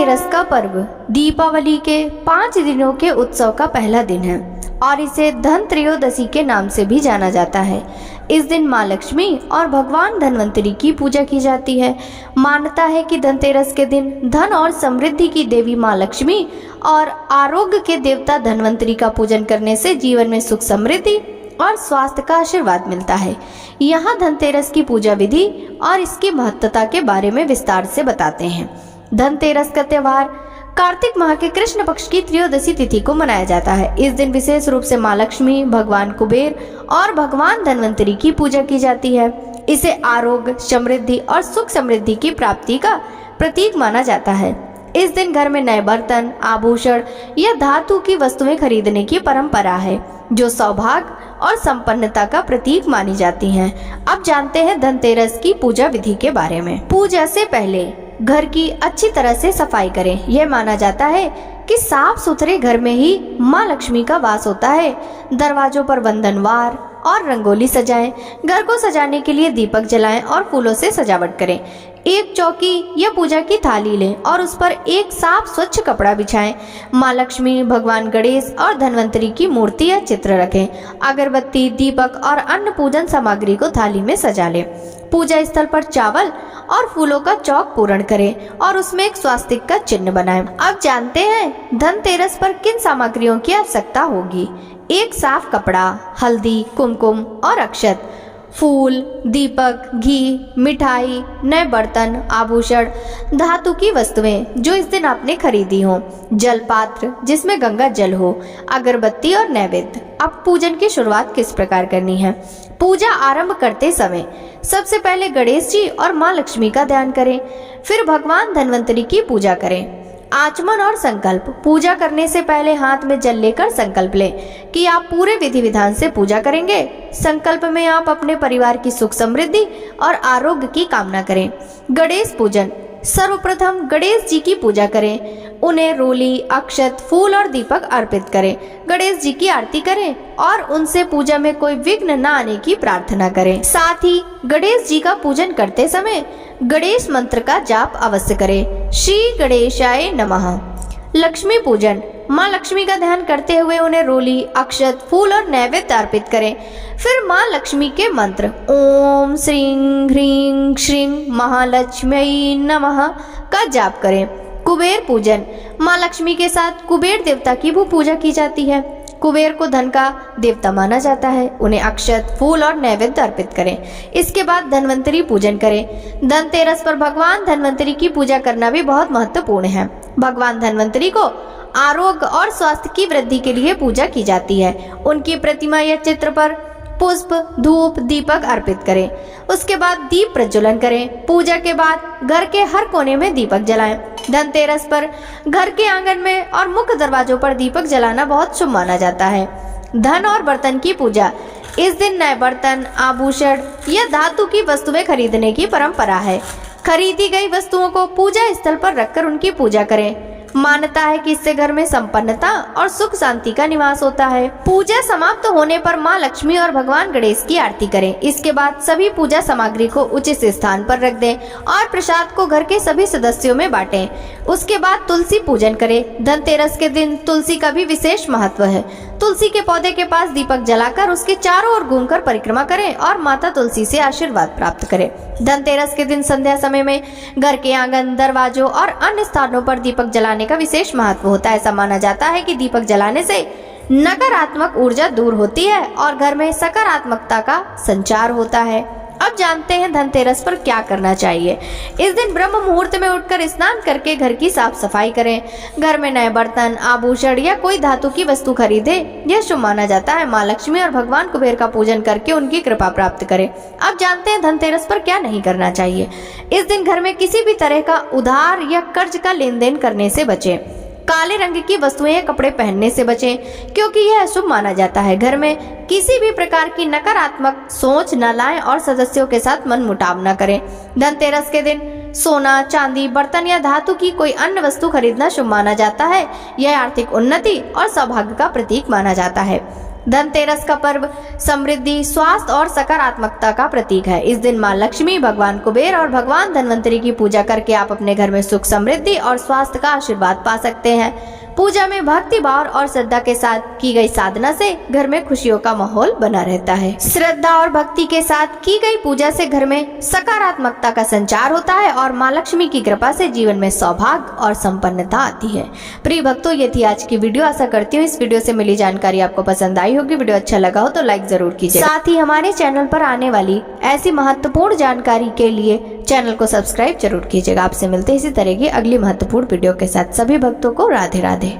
धनतेरस का पर्व दीपावली के 5 दिनों के उत्सव का पहला दिन है और इसे धन त्रयोदशी के नाम से भी जाना जाता है। इस दिन माँ लक्ष्मी और भगवान धन्वंतरी की पूजा की जाती है। मान्यता है कि धनतेरस के दिन धन और समृद्धि की देवी माँ लक्ष्मी और आरोग्य के देवता धन्वंतरी का पूजन करने से जीवन में सुख समृद्धि और स्वास्थ्य का आशीर्वाद मिलता है। यहाँ धनतेरस की पूजा विधि और इसकी महत्वता के बारे में विस्तार से बताते हैं। धनतेरस का त्योहार कार्तिक माह के कृष्ण पक्ष की त्रयोदशी तिथि को मनाया जाता है। इस दिन विशेष रूप से माँ लक्ष्मी, भगवान कुबेर और भगवान धन्वंतरी की पूजा की जाती है। इसे आरोग्य, समृद्धि और सुख समृद्धि की प्राप्ति का प्रतीक माना जाता है। इस दिन घर में नए बर्तन, आभूषण या धातु की वस्तुएं खरीदने की परंपरा है, जो सौभाग्य और संपन्नता का प्रतीक मानी जाती हैं। अब जानते हैं धनतेरस की पूजा विधि के बारे में। पूजा से पहले घर की अच्छी तरह से सफाई करें। यह माना जाता है कि साफ सुथरे घर में ही माँ लक्ष्मी का वास होता है। दरवाजों पर वंदनवार और रंगोली सजाएं। घर को सजाने के लिए दीपक जलाएं और फूलों से सजावट करें। एक चौकी या पूजा की थाली लें और उस पर एक साफ स्वच्छ कपड़ा बिछाएं। माँ लक्ष्मी, भगवान गणेश और धन्वंतरी की मूर्ति या चित्र रखें। अगरबत्ती, दीपक और अन्य पूजन सामग्री को थाली में सजा लें। पूजा स्थल पर चावल और फूलों का चौक पूर्ण करें और उसमें एक स्वास्तिक का चिन्ह बनाएं। अब जानते हैं धनतेरस पर किन सामग्रियों की आवश्यकता होगी। एक साफ कपड़ा, हल्दी, कुमकुम और अक्षत, फूल, दीपक, घी, मिठाई, नए बर्तन, आभूषण, धातु की वस्तुएं जो इस दिन आपने खरीदी हो, जल पात्र जिसमें गंगा जल हो, अगरबत्ती और नैवेद्य। अब पूजन की शुरुआत किस प्रकार करनी है। पूजा आरंभ करते समय सबसे पहले गणेश जी और माँ लक्ष्मी का ध्यान करें, फिर भगवान धन्वंतरी की पूजा करें। आचमन और संकल्प। पूजा करने से पहले हाथ में जल लेकर संकल्प लें कि आप पूरे विधि विधान से पूजा करेंगे। संकल्प में आप अपने परिवार की सुख समृद्धि और आरोग्य की कामना करें। गणेश पूजन। सर्वप्रथम गणेश जी की पूजा करें। उन्हें रोली, अक्षत, फूल और दीपक अर्पित करें। गणेश जी की आरती करें और उनसे पूजा में कोई विघ्न न आने की प्रार्थना करें। साथ ही गणेश जी का पूजन करते समय गणेश मंत्र का जाप अवश्य करें। श्री गणेशाय नमः। लक्ष्मी पूजन। माँ लक्ष्मी का ध्यान करते हुए उन्हें रोली, अक्षत, फूल और नैवेद्य अर्पित करें। फिर माँ लक्ष्मी के मंत्र ओम श्रीं ह्रीं श्रीं महालक्ष्मी नमः का जाप करें। कुबेर पूजन। माँ लक्ष्मी के साथ कुबेर देवता की भी पूजा की जाती है। कुबेर को धन का देवता माना जाता है। उन्हें अक्षत, फूल और नैवेद्य अर्पित करें। इसके बाद धन्वंतरी पूजन करें। धनतेरस पर भगवान धन्वंतरी की पूजा करना भी बहुत महत्वपूर्ण है। भगवान धन्वंतरी को आरोग्य और स्वास्थ्य की वृद्धि के लिए पूजा की जाती है। उनकी प्रतिमा या चित्र पर पुष्प, धूप, दीपक अर्पित करें। उसके बाद दीप प्रज्वलन करें। पूजा के बाद घर के हर कोने में दीपक जलाएं। धनतेरस पर घर के आंगन में और मुख्य दरवाजों पर दीपक जलाना बहुत शुभ माना जाता है। धन और बर्तन की पूजा। इस दिन नए बर्तन, आभूषण या धातु की वस्तुएं खरीदने की परंपरा है। खरीदी गई वस्तुओं को पूजा स्थल पर रखकर उनकी पूजा करें। मान्यता है कि इससे घर में संपन्नता और सुख शांति का निवास होता है। पूजा समाप्त होने पर माँ लक्ष्मी और भगवान गणेश की आरती करें। इसके बाद सभी पूजा सामग्री को उचित स्थान पर रख दें और प्रसाद को घर के सभी सदस्यों में बांटें। उसके बाद तुलसी पूजन करें। धनतेरस के दिन तुलसी का भी विशेष महत्व है। तुलसी के पौधे के पास दीपक जलाकर उसके चारों ओर घूमकर परिक्रमा करें और माता तुलसी से आशीर्वाद प्राप्त करें। धनतेरस के दिन संध्या समय में घर के आंगन, दरवाजों और अन्य स्थानों पर दीपक जलाने का विशेष महत्व होता है। ऐसा माना जाता है कि दीपक जलाने से नकारात्मक ऊर्जा दूर होती है और घर में सकारात्मकता का संचार होता है। अब जानते हैं धनतेरस पर क्या करना चाहिए। इस दिन ब्रह्म मुहूर्त में उठकर स्नान करके घर की साफ सफाई करें। घर में नए बर्तन, आभूषण या कोई धातु की वस्तु खरीदे। यह शुभ माना जाता है। माँ लक्ष्मी और भगवान कुबेर का पूजन करके उनकी कृपा प्राप्त करें। अब जानते हैं धनतेरस पर क्या नहीं करना चाहिए। इस दिन घर में किसी भी तरह का उधार या कर्ज का लेन देन करने से बचें। काले रंग की वस्तुएं या कपड़े पहनने से बचें, क्योंकि यह अशुभ माना जाता है। घर में किसी भी प्रकार की नकारात्मक सोच न लाएं और सदस्यों के साथ मनमुटाव न करें। धनतेरस के दिन सोना, चांदी, बर्तन या धातु की कोई अन्य वस्तु खरीदना शुभ माना जाता है। यह आर्थिक उन्नति और सौभाग्य का प्रतीक माना जाता है। धनतेरस का पर्व समृद्धि, स्वास्थ्य और सकारात्मकता का प्रतीक है। इस दिन माँ लक्ष्मी, भगवान कुबेर और भगवान धनवंतरी की पूजा करके आप अपने घर में सुख, समृद्धि और स्वास्थ्य का आशीर्वाद पा सकते हैं। पूजा में भक्ति भाव और श्रद्धा के साथ की गई साधना से घर में खुशियों का माहौल बना रहता है। श्रद्धा और भक्ति के साथ की गई पूजा से घर में सकारात्मकता का संचार होता है और माँ लक्ष्मी की कृपा से जीवन में सौभाग्य और संपन्नता आती है। प्रिय भक्तों, ये थी आज की वीडियो। आशा करती हूँ इस वीडियो से मिली जानकारी आपको पसंद आई होगी। वीडियो अच्छा लगा हो तो लाइक जरूर कीजिए। साथ ही हमारे चैनल पर आने वाली ऐसी महत्वपूर्ण जानकारी के लिए चैनल को सब्सक्राइब जरूर कीजिएगा। आपसे मिलते हैं इसी तरह की अगली महत्वपूर्ण वीडियो के साथ। सभी भक्तों को राधे राधे।